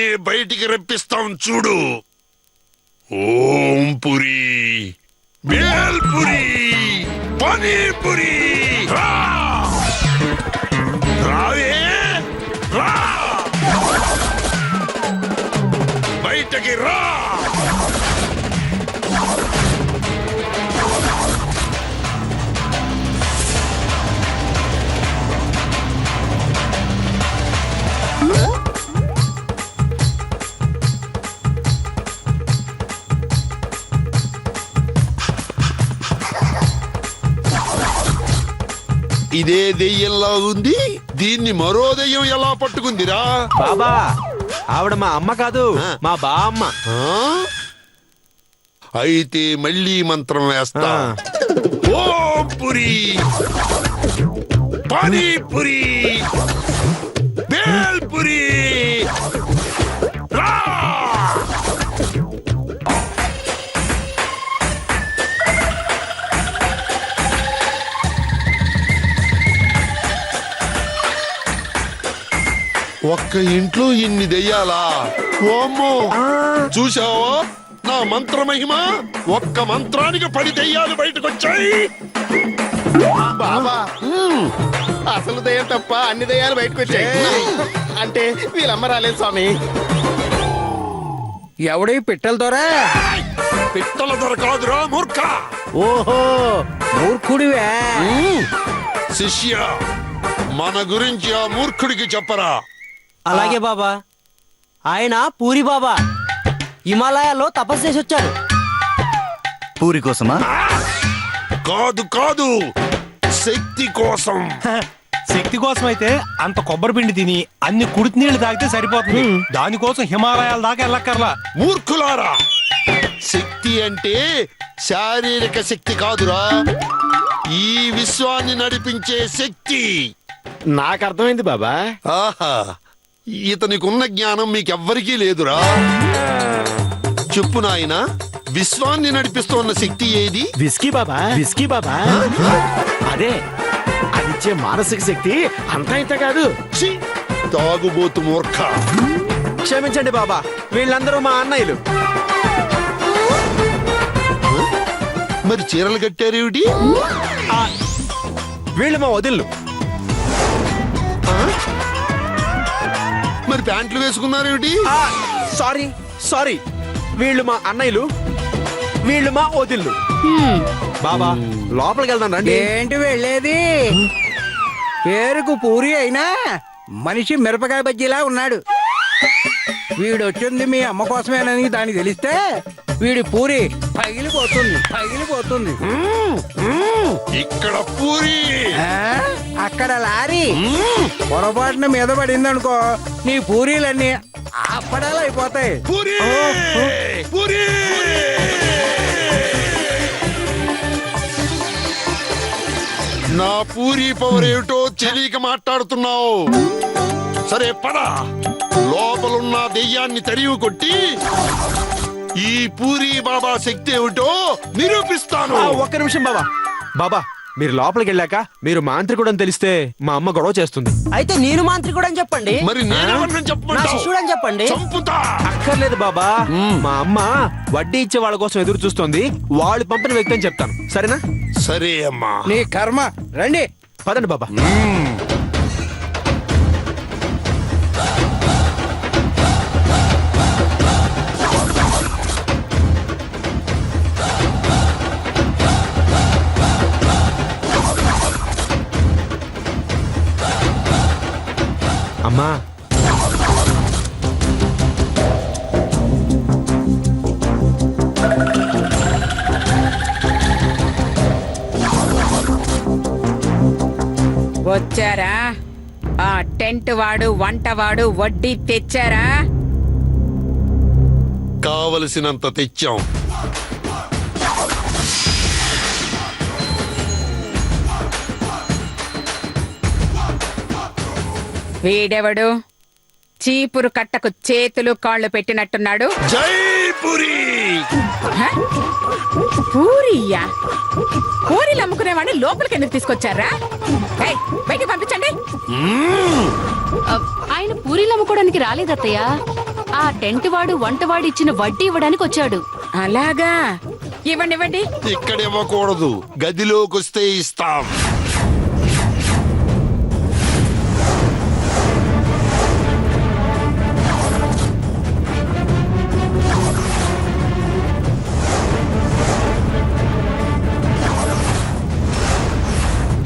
పూరినే బయటికి రప్పిస్తాం చూడు. ఓం పురి, బేల్పురి, పనీర్పురి, రా రావే రా, బయటకి రా. ఇదే దెయ్యంలా ఉంది, దీన్ని మరో దెయ్యం ఎలా పట్టుకుందిరా? బాబా, ఆవిడ మా అమ్మ కాదు, మా బామ్మ. అయితే మళ్ళీ మంత్రం వేస్తా. ఓం పురి, పానీపురి, బేల్పురి, రా. ఒక్క ఇంట్లో ఇన్ని దెయ్యాలా? ఓమ్మో, చూశావా నా మంత్ర మహిమ? ఒక్క మంత్రానికి 10 దెయ్యాలు బయటకొచ్చాయి. బాబా, అసలు దయ్యం తప్ప అన్ని దయ్యాలు బయటకు వచ్చాయి. అంటే వీళ్ళమ్మ రాలేదు స్వామి. ఎవడి పిట్టల దొరా? పిట్టల దొర కాదురా మూర్ఖ. ఓహో, మూర్ఖుడివే. శిష్య, మన గురించి ఆ మూర్ఖుడికి చెప్పరా. అలాగే బాబా. ఆయన పూరి బాబా, హిమాలయాల్లో తపస్సు చేసి వచ్చారు. పూరి కోసమా? కాదు కాదు, శక్తి కోసం. శక్తి కోసం అయితే అంత కొబ్బరి పిండి తిని అన్ని కుడితి నీళ్లు తాగితే సరిపోతుంది. దానికోసం హిమాలయాల దాకా వెళ్ళక్కర్లా. మూర్ఖులారా, శక్తి అంటే శారీరక శక్తి కాదురా, ఈ విశ్వాన్ని నడిపించే శక్తి. నాకు అర్థమైంది బాబా. ఆహా, ఇతనికున్న జ్ఞానం మీకెవ్వరికీ లేదురా. చెప్పు నాయనా, విశ్వాన్ని నడిపిస్తున్న శక్తి ఏది? విస్కీ బాబా, విస్కీ బాబా. అదే, అదిచ్చే మానసిక శక్తి అంతా ఇంత కాదు. ఛీ, తాగుబోతు మూర్ఖ. క్షమించండి బాబా, వీళ్ళందరూ మా అన్నయ్యలు. మరి చీరలు కట్టారేమిటి? వీళ్ళు మా వదిళ్ళు. మరి ప్యాంట్లు వేసుకున్నారేమిటి? సారీ సారీ, వీళ్ళు మా అన్నయ్యలు, వీళ్ళు మా వదిళ్ళు. బాబా, లోపలికి వెళ్దాం రండి. ఏంటి వెళ్ళేది? పేరుకు పూరి అయినా మనిషి మిరపకాయ బజ్జీలా ఉన్నాడు. వీడొచ్చింది మీ అమ్మ కోసమేనని దానికి తెలిస్తే వీడి పూరి పగిలిపోతుంది, పగిలిపోతుంది. ఇక్కడ పూరి, అక్కడ లారీ పొరపాటున మీద పడిందనుకో, నీ పూరీలన్నీ అప్పడాలు అయిపోతాయి. పూరి, పూరి. నా పూరి పవర్ ఏమిటో తెలియక మాట్లాడుతున్నావు. సరే పద, లోపలున్న దెయ్యాన్ని తరివి కొట్టి ఈ పూరి బాబా శక్తి ఏమిటో నిరూపిస్తాను. ఒక్క నిమిషం బాబా. బాబా, మీరు లోపలికి వెళ్ళాక మీరు మాంత్రికుడు అని తెలిస్తే మా అమ్మ గొడవ చేస్తుంది. అయితే నేను మాంత్రికుడు అని చెప్పండి. మరి నేనెవరిని నా చెప్పమంటావు? శిష్యుడు అని చెప్పండి. చంపుతా. అక్కర్లేదు బాబా, మా అమ్మ వడ్డీ ఇచ్చే వాళ్ళ కోసం ఎదురు చూస్తోంది. వాళ్ళు పంపిన వ్యక్తి అని చెప్తాను, సరేనా? సరే అమ్మా. నీ కర్మ. రండి. పదండి బాబా. అమ్మా, వచ్చారా? ఆ టెంట్ వాడు, వంట వాడు, వడ్డీ తెచ్చారా? కావలసినంత తెచ్చాం. వీడెవడు? చీపురు కట్టకు చేతులు కాళ్ళు పెట్టినట్టున్నాడు. జై పూరి. హ? పూరియా? పూరీలు అమ్ముకునేవాడిని లోపలికి ఎందుకు తీసుకొచ్చారా? ఏయ్, బయటికి పంపించండి. ఆయన పూరీలు అమ్ముకోవడానికి రాలేదత్తయ్య, ఆ టెంట్ వాడు వంటవాడు ఇచ్చిన వడ్డీ ఇవ్వడానికి వచ్చాడు. అలాగా, ఇవ్వండి ఇవ్వండి. ఇక్కడ ఇవ్వకూడదు, గదిలోకి వస్తే ఇస్తాం.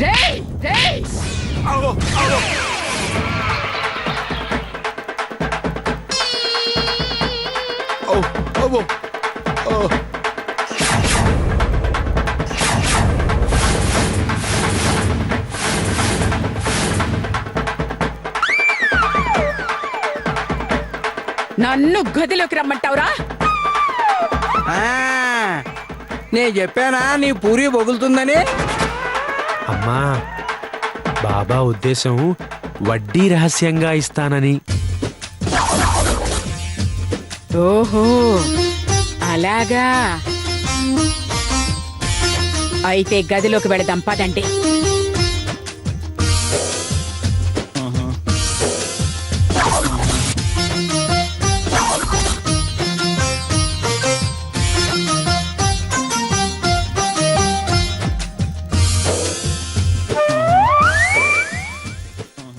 రేయ్, రేయ్. నన్ను గదిలోకి రమ్మంటావురా? ఆ, నేను చెప్పానా నీ పూరి బొగులుతుందని? అమ్మా, బాబా ఉద్దేశం వడ్డీ రహస్యంగా ఇస్తానని. ఓహో, అలాగా. అయితే గదిలోకి వెళదాం పదండి.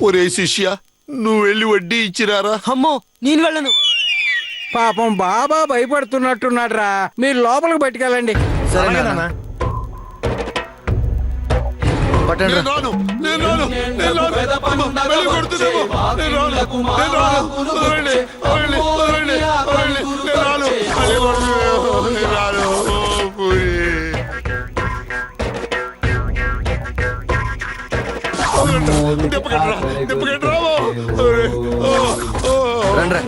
ఒరే శిష్య, నువ్వు వెళ్ళి వడ్డీ ఇచ్చిరారా. అమ్మో, నేను వెళ్ళను. పాపం బాబా భయపడుతున్నట్టున్నాడు రా, మీరు లోపలికి పట్టుకెళ్ళండి. పట్టండి రా. నేను రాను, నేను రాను, నేను రాను. అమ్మ, వెళ్ళి కొడుతుందేమో. నేను రాను, నేను రాను. వదలండి, వదలండి, వదలండి, వదలండి. నేను రాను, మళ్ళీ కొడుతుందేమో. నేను రాను. ఓ, పూరి. దెబ్బకండి రా, దెబ్బకండి రావో. రండి రా.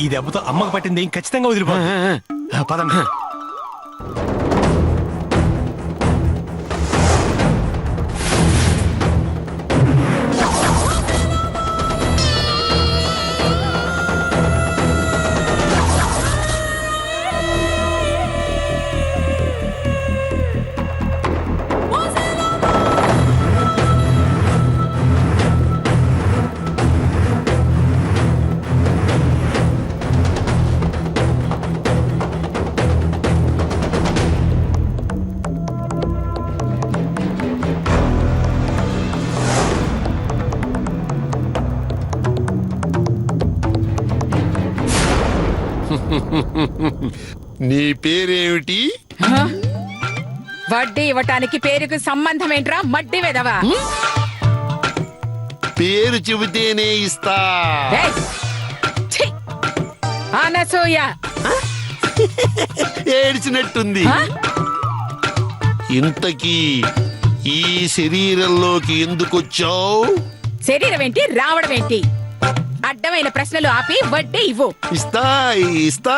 ఈ దెబ్బతో అమ్మకు పట్టింది ఏం ఖచ్చితంగా వదిలిపోతుంది. పదండి. నీ పేరేమిటి? వడ్డీ ఇవ్వటానికి పేరుకు సంబంధం ఏంట్రా మడ్డి వెదవా? పేరు చెబితేనే ఇస్తా. ఏయ్! ఛీ! అనసూయ. ఏడ్చినట్టుంది. ఆ? ఇంతకీ ఈ శరీరంలోకి ఎందుకొచ్చావు? శరీరం ఏంటి, రావడం ఏంటి? అడ్డమైన ప్రశ్నలు ఆపి వడ్డీ ఇవ్వు. ఇస్తా, ఇస్తా,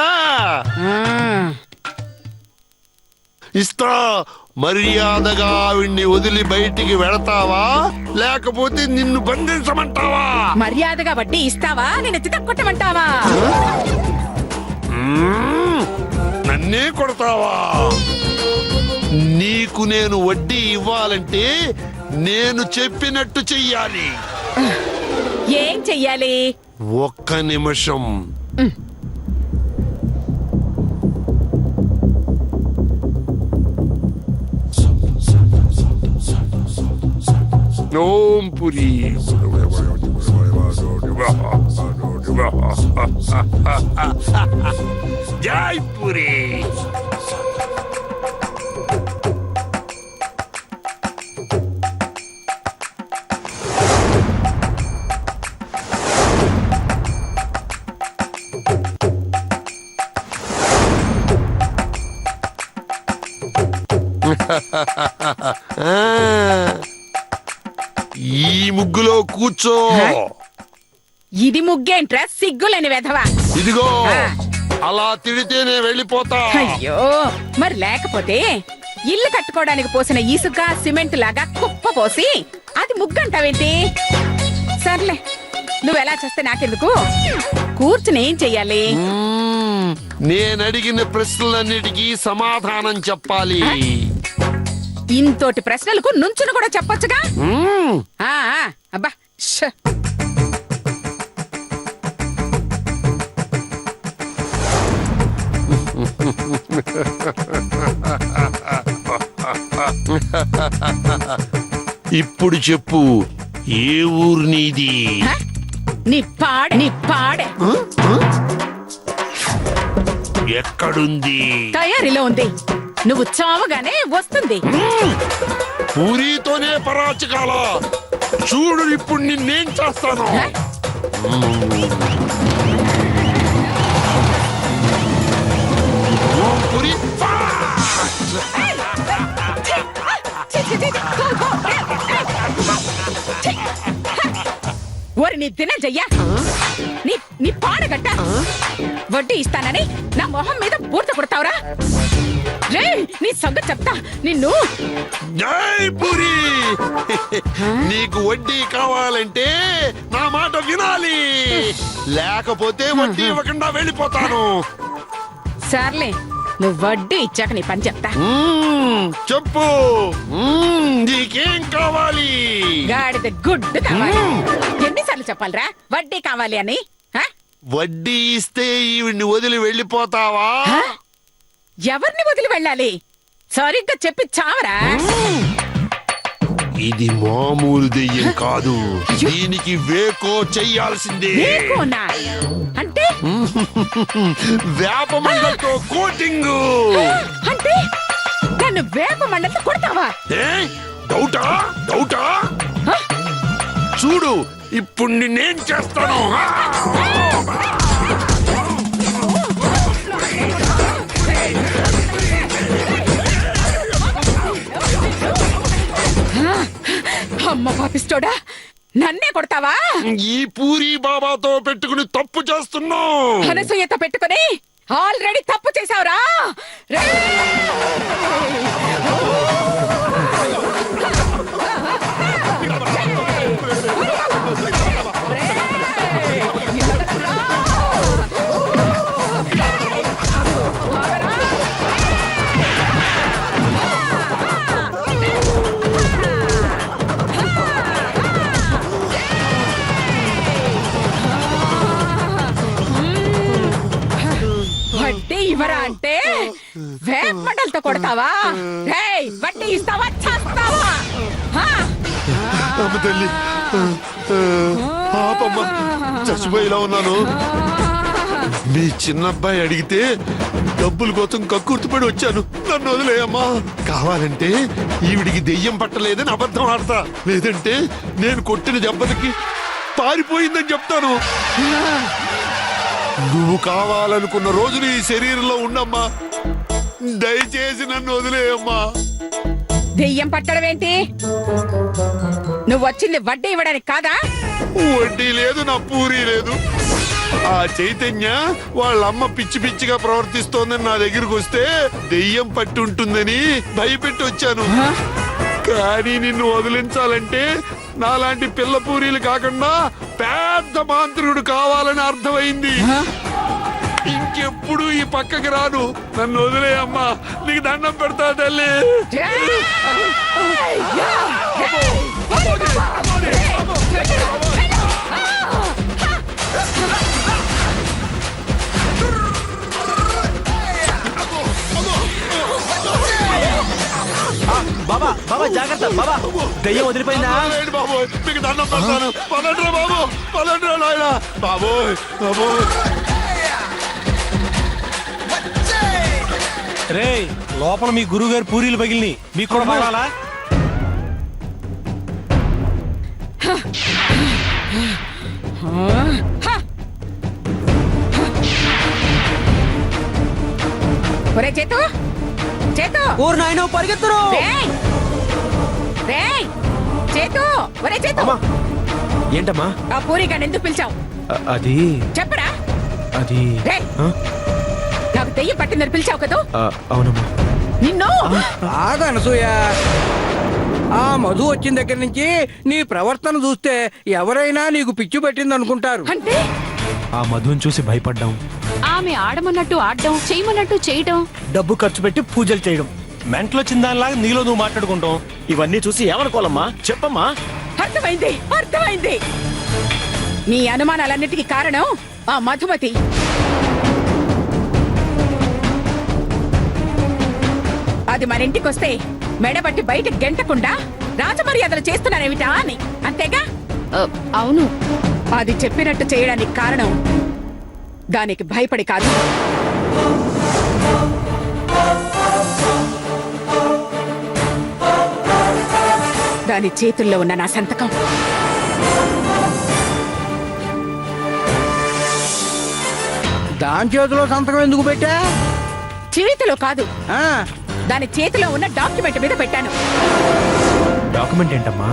ఆ, ఇస్తా. మర్యాదగా ఆవిడ్ని వదిలి బయటికి వెళతావా, లేకపోతే నిన్ను బంధించమంటావా? మర్యాదగా వడ్డీ ఇస్తావా, నేను చితక్కొట్టమంటావా? నన్నే కొడతావా? నీకు నేను వడ్డీ ఇవ్వాలంటే నేను చెప్పినట్టు చెయ్యాలి. ఏం చెయ్యాలి? ఒక్క నిమిషం. ఓం పురి. జై పురి. ఈ ముగ్గులో కూర్చో. ఇది ముగ్గేంట్రా, సిగ్గులేని వెధవా? ఇదిగో, అలా తిడితేనే వెళ్ళిపోతా. అయ్యో, మరి లేకపోతే ఇల్లు కట్టుకోవడానికి పోసిన ఇసుక సిమెంట్ లాగా కుప్ప పోసి అది ముగ్గంటావేంటి? సర్లే, నువ్వెలా చేస్తే నాకెందుకు? కూర్చుని ఏం చెయ్యాలి? నేనడిగిన ప్రశ్నలన్నిటికీ సమాధానం చెప్పాలి. ఇంతోటి ప్రశ్నలకు నుంచును కూడా చెప్పొచ్చుగా ఆ, ఆ, అబ్బా ష్. ఇప్పుడు చెప్పు, ఏ ఊరు నీది? హ? నీ పాడే ఎక్కడుంది? తయారీలో ఉంది. నువ్వు చావగానే వస్తుంది. పూరితోనే పరాచకాల. చూడు ఇప్పుడు నిన్నేం చేస్తాను. హ? పూరి ఓరి నీ దినజయ్య, నీ పాడగట్ట వడ్డీ ఇస్తానని నా మొహం మీద బూర్త కొడతావురా? రే నీ సంగతి చెప్తా నిన్ను. జై పూరి. నీకు వడ్డీ కావాలంటే నా మాట వినాలి, లేకపోతే వడ్డీ ఇవ్వకుండా వెళ్ళిపోతాను. సర్లే, నువ్వు వడ్డీ ఇచ్చాక నీ పని చెప్తా. చెప్పు, నీకేం కావాలి? గాడిద గుడ్డు కావాలి. ఎన్నిసార్లు చెప్పాలరా వడ్డీ కావాలి అని? హ? వడ్డీ ఇస్తే ఈవిడ్ని వదిలి వెళ్ళిపోతావా? హ? ఎవరిని వదిలి వెళ్ళాలి? సరిగ్గా చెప్పి చావరా. ఇది మామూలు దెయ్యం కాదు, దీనికి వేకో చెయ్యాల్సిందే. నీకునా? అంటే వేప మండలతో కోటింగ్. అంటే నన్ను వేప మండలతో కొడతావా? డౌటా? హ? చూడు ఇప్పుడు నేనేం చేస్తాను. అమ్మ పాపిస్తోడా, నన్నే కొడతావా? ఈ పూరి బాబాతో పెట్టుకుని తప్పు చేస్తున్నావు. అనసూయతో పెట్టుకుని ఆల్రెడీ తప్పు చేసావురా. వడ్డీ ఇవ్వరా అంటే వేప మండలతో కొడతావా? రేయ్, వడ్డీ ఇస్తావా చేస్తావా? అమ్మ తల్లి, పాపమ్మ, చచ్చిపోయేలా ఉన్నాను. మీ చిన్నబ్బాయి అడిగితే డబ్బుల కోసం కక్కుర్తిపడి వచ్చాను. నన్ను వదిలేయమ్మా. కావాలంటే ఈవిడికి దెయ్యం పట్టలేదని అబద్ధం ఆడతా, లేదంటే నేను కొట్టిన దెబ్బలకి పారిపోయిందని చెప్తాను. నువ్వు కావాలనుకున్న రోజులు ఈ శరీరంలో ఉండమ్మా. దయచేసి నన్ను వదిలేయమ్మా. దెయ్యం పట్టడం ఏంటి? నువ్వు వచ్చింది వడ్డీ ఇవ్వడానికి కాదా? వడ్డీ లేదు, నా పూరి లేదు. ఆ చైతన్య వాళ్ళమ్మ పిచ్చి పిచ్చిగా ప్రవర్తిస్తోందని నా దగ్గరికి వస్తే దెయ్యం పట్టి ఉంటుందని భయపెట్టి వచ్చాను. కానీ నిన్ను వదిలించాలంటే నాలాంటి పిల్ల పూరీలు కాకుండా పెద్ద మాంత్రికుడు కావాలని అర్థమైంది. ఇంకెప్పుడు ఈ పక్కకి రాను. నన్ను వదిలేయమ్మా, నీకు దండం పెడతా తల్లి. బాబా బాబా జాగ్రత్త బాబా, దెయ్యం వదిలిపోయిందా? వదిలేయండి బాబోయ్, మీకు దండం పెడతాను. పదండ్రా బాబు, పదండ్రా నాయనా. బాబోయ్ బాబోయ్. రే, లోపల మీ గురువు గారు పూరీలు పగిలిని, మీకు కూడా పగాలా? ఒరే చేతు, చేతు, ఊరు నాయన పరిగెత్తురు. రేయ్, రేయ్, చేతు, ఒరే చేతు, ఏంటమ్మా? ఆ పూరి గాని ఎందుకు పిలిచావు? అది చెప్పరా? అది రేయ్, నాకు దెయ్యం పట్టిందని పిలిచావు కదా? అవునమ్మా. నిన్ను ఆగు అనసూయ. ఆ మధు వచ్చిన దగ్గర నుంచి నీ ప్రవర్తన చూస్తే ఎవరైనా నీకు పిచ్చి పెట్టింది అనుకుంటారు. అంటే ఆ మధుని చూసి భయపడ్డాం. ఆమె ఆడమన్నట్టు ఆడడం, చేయమన్నట్టు చేయడం. డబ్బు ఖర్చు పెట్టి పూజలు చేయడం. మెంటలో వచ్చిన దానిలాగా నీలో నువ్వు మాట్లాడుకుంటాం. ఇవన్నీ చూసి ఏమనుకోవాలమ్మా చెప్పమ్మా. అర్థమైంది అర్థమైంది. నీ అనుమానాలన్నిటికీ కారణం ఆ మధుమతి. అది మన ఇంటికొస్తే మెడబట్టి బయట గెంటకుండా రాజమర్యాదలు చేస్తున్నానేమిటా అని, అంతేగా? అవును. అది చెప్పినట్టు చేయడానికి కారణం దానికి భయపడి కాదు, దాని చేతుల్లో ఉన్న నా సంతకం. దాని చేతిలో సంతకం ఎందుకు పెట్టా? చేతిలో కాదు, ఆ, దాని చేతిలో ఉన్న డాక్యుమెంట్ మీద పెట్టాను. డాక్యుమెంట్ ఏంటమ్మా?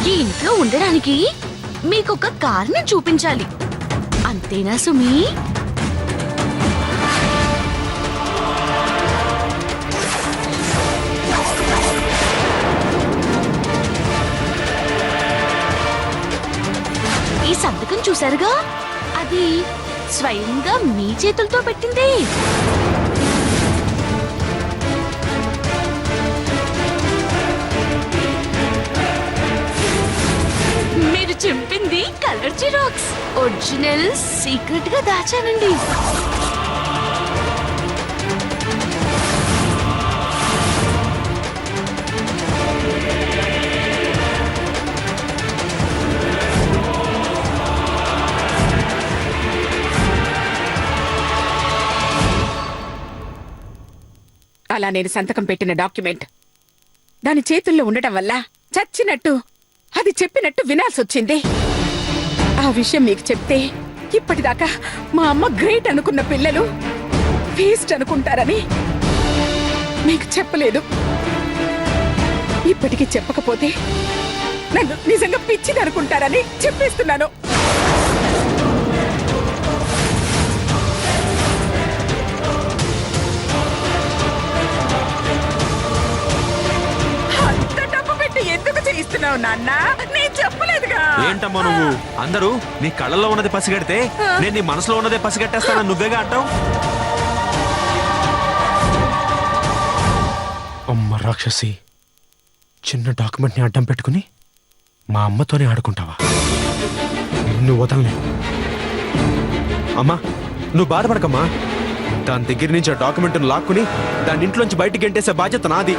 ఈ ఇంట్లో ఉండడానికి మీకొక కారణం చూపించాలి, అంతేనా సుమి? ఈ సంతకం చూశారుగా, అది స్వయంగా మీ చేతులతో పెట్టింది. మీరు చింపింది కలర్ జిరాక్స్, ఒరిజినల్ సీక్రెట్ గా దాచానండి. అలా నేను సంతకం పెట్టిన డాక్యుమెంట్ దాని చేతుల్లో ఉండటం వల్ల చచ్చినట్టు అది చెప్పినట్టు వినాల్సొచ్చింది. ఆ విషయం మీకు చెప్తే ఇప్పటిదాకా మా అమ్మ గ్రేట్ అనుకున్న పిల్లలు వేస్ట్ అనుకుంటారని మీకు చెప్పలేదు. ఇప్పటికీ చెప్పకపోతే నన్ను నిజంగా పిచ్చిది అనుకుంటారని చెప్పేస్తున్నాను. ఎందుకు చేయిస్తున్నావు నాన్న? నేను చెప్పలేదుగా. ఏంటమ్మా నువ్వు? అందరూ నీ కళ్ళల్లో ఉన్నది పసిగడితే నేను నీ మనసులో ఉన్నదే పసిగట్టేస్తానని నువ్వేగా అంటావు. అమ్మ రాక్షసి, చిన్న డాక్యుమెంట్ ని అడ్డం పెట్టుకుని మా అమ్మతోనే ఆడుకుంటావా? నువ్వు వదలలే. అమ్మా నువ్వు బాధపడకమ్మా. దాని దగ్గర నుంచి ఆ డాక్యుమెంట్ లాక్కుని దాని ఇంట్లోంచి బయటికి గెంటేసే బాధ్యత నాది.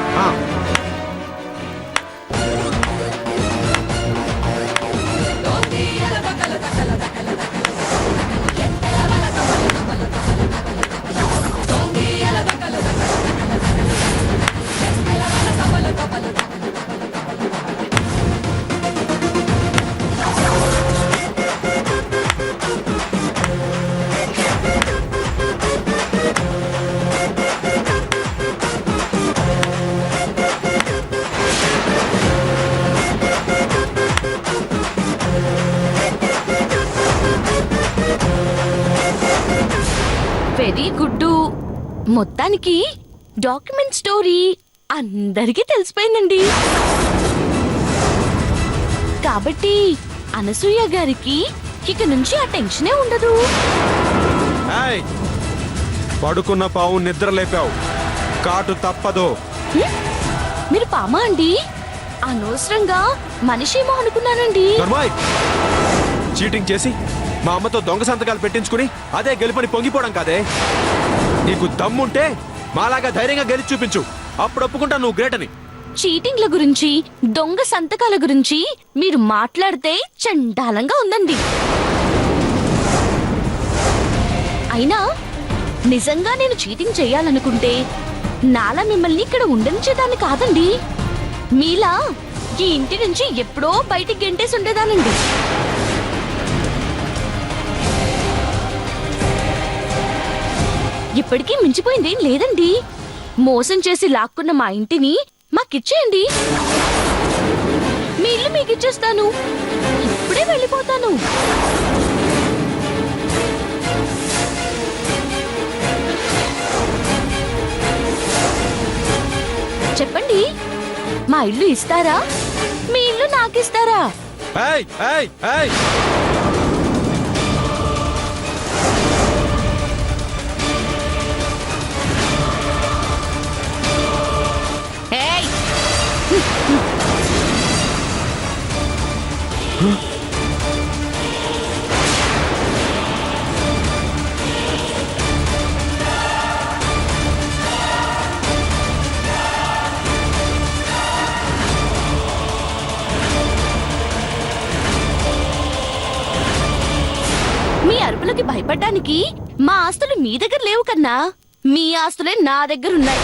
Very good. మొత్తానికి డాక్యుమెంట్ స్టోరీ అందరికీ తెలిసిపోయిందండి. కాబట్టి అనసూయ గారికి ఇక నుంచి ఆ టెన్షనే ఉండదు. పడుకున్న పావు నిద్ర లేపావు, కాటు తప్పదు. మీరు పామా అండి? అనవసరంగా మనిషేమో అనుకున్నానండి. చీటింగ్ చేసి మా అమ్మతో దొంగ సంతకాలు పెట్టించుకుని అదే గెలుపని పొంగిపోవడం కాదే. నీకు దమ్ముంటే మాలాగా ధైర్యంగా గెలిచి చూపించు, అప్పుడు ఒప్పుకుంటా నువ్వు గ్రేట్ అని. చీటింగ్ల గురించి, దొంగ సంతకాల గురించి మీరు మాట్లాడితే చండాలంగా ఉందండి. అయినా నిజంగా నేను చీటింగ్ చేయాలనుకుంటే నాలా మిమ్మల్ని ఇక్కడ ఉండనిచ్చేదాన్ని కాదండి. మీలా ఈ ఇంటి నుంచి ఎప్పుడో బయటికి గెంటేసి ఉండేదానండి. ఇప్పటికీ మించిపోయిందేం లేదండి. మోసం చేసి లాక్కున్న మా ఇంటిని మాకిచ్చేయండి. మీ ఇల్లు మీకిచ్చేస్తాను. ఇప్పుడే వెళ్ళిపోతాను. చెప్పండి, మా ఇల్లు ఇస్తారా? మీ ఇల్లు నాకిస్తారా? ఏయ్ ఏయ్ ఏయ్ మీ అరుపులకి భయపడ్డానికి మా ఆస్తులు మీ దగ్గర లేవు కన్నా మీ ఆస్తులే నా దగ్గర ఉన్నాయి